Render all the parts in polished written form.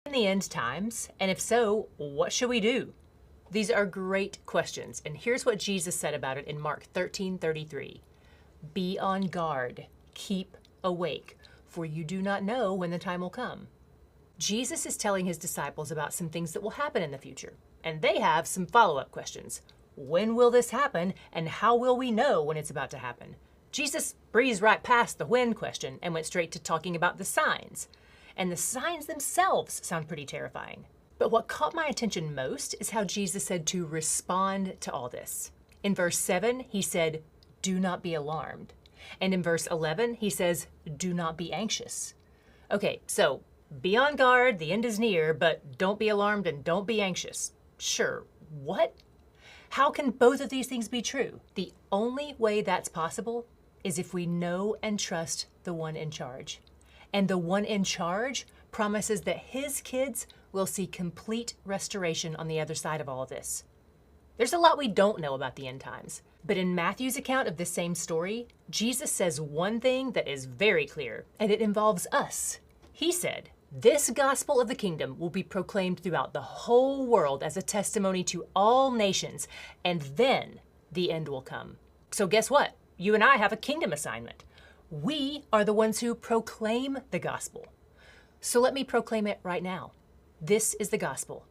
in the end times? And if so, what should we do? These are great questions, and here's what Jesus said about it in Mark 13:33. Be on guard, keep awake, for you do not know when the time will come. Jesus is telling his disciples about some things that will happen in the future, and they have some follow-up questions. When will this happen, and how will we know when it's about to happen? Jesus breezed right past the when question and went straight to talking about the signs. And the signs themselves sound pretty terrifying. But what caught my attention most is how Jesus said to respond to all this. In verse 7, he said, do not be alarmed. And in verse 11, he says, do not be anxious. Okay, so be on guard, the end is near, but don't be alarmed and don't be anxious. Sure, what? How can both of these things be true? The only way that's possible is if we know and trust the one in charge. And the one in charge promises that his kids will see complete restoration on the other side of all of this. There's a lot we don't know about the end times, but in Matthew's account of the same story, Jesus says one thing that is very clear, and it involves us. He said, this gospel of the kingdom will be proclaimed throughout the whole world as a testimony to all nations, and then the end will come. So guess what? You and I have a kingdom assignment. We are the ones who proclaim the gospel. So let me proclaim it right now. This is the gospel.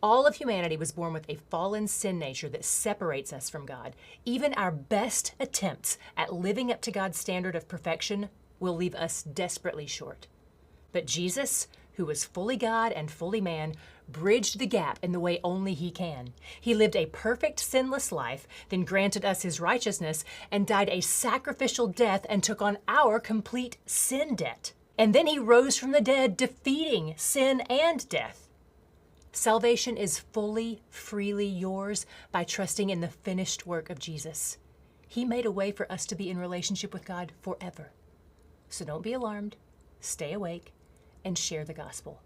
All of humanity was born with a fallen sin nature that separates us from God. Even our best attempts at living up to God's standard of perfection will leave us desperately short. But Jesus, who was fully God and fully man, bridged the gap in the way only he can. He lived a perfect, sinless life, then granted us his righteousness, and died a sacrificial death and took on our complete sin debt. And then he rose from the dead, defeating sin and death. Salvation is fully, freely yours by trusting in the finished work of Jesus. He made a way for us to be in relationship with God forever. So don't be alarmed, stay awake, and share the gospel.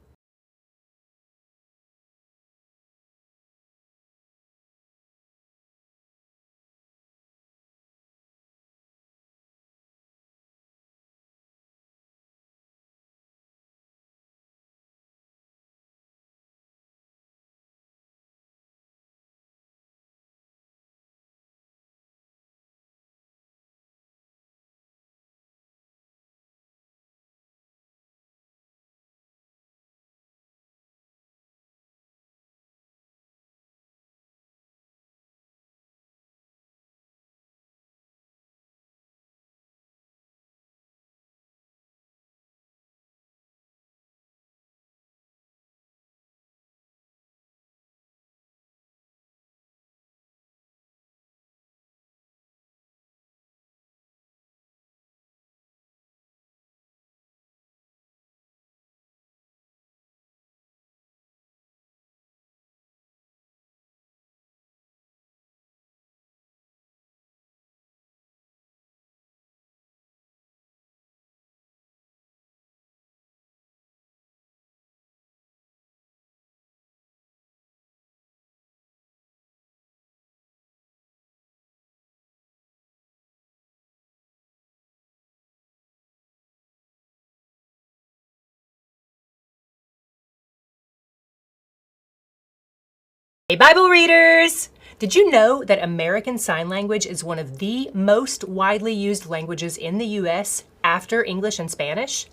Hey, Bible readers! Did you know that American Sign Language is one of the most widely used languages in the U.S. after English and Spanish?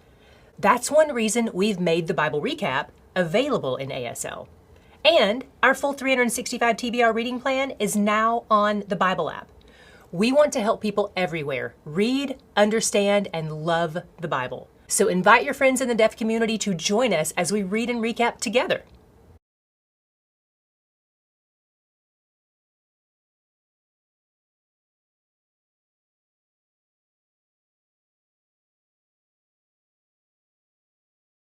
That's one reason we've made the Bible Recap available in ASL. And our full 365 TBR reading plan is now on the Bible app. We want to help people everywhere read, understand, and love the Bible. So invite your friends in the deaf community to join us as we read and recap together.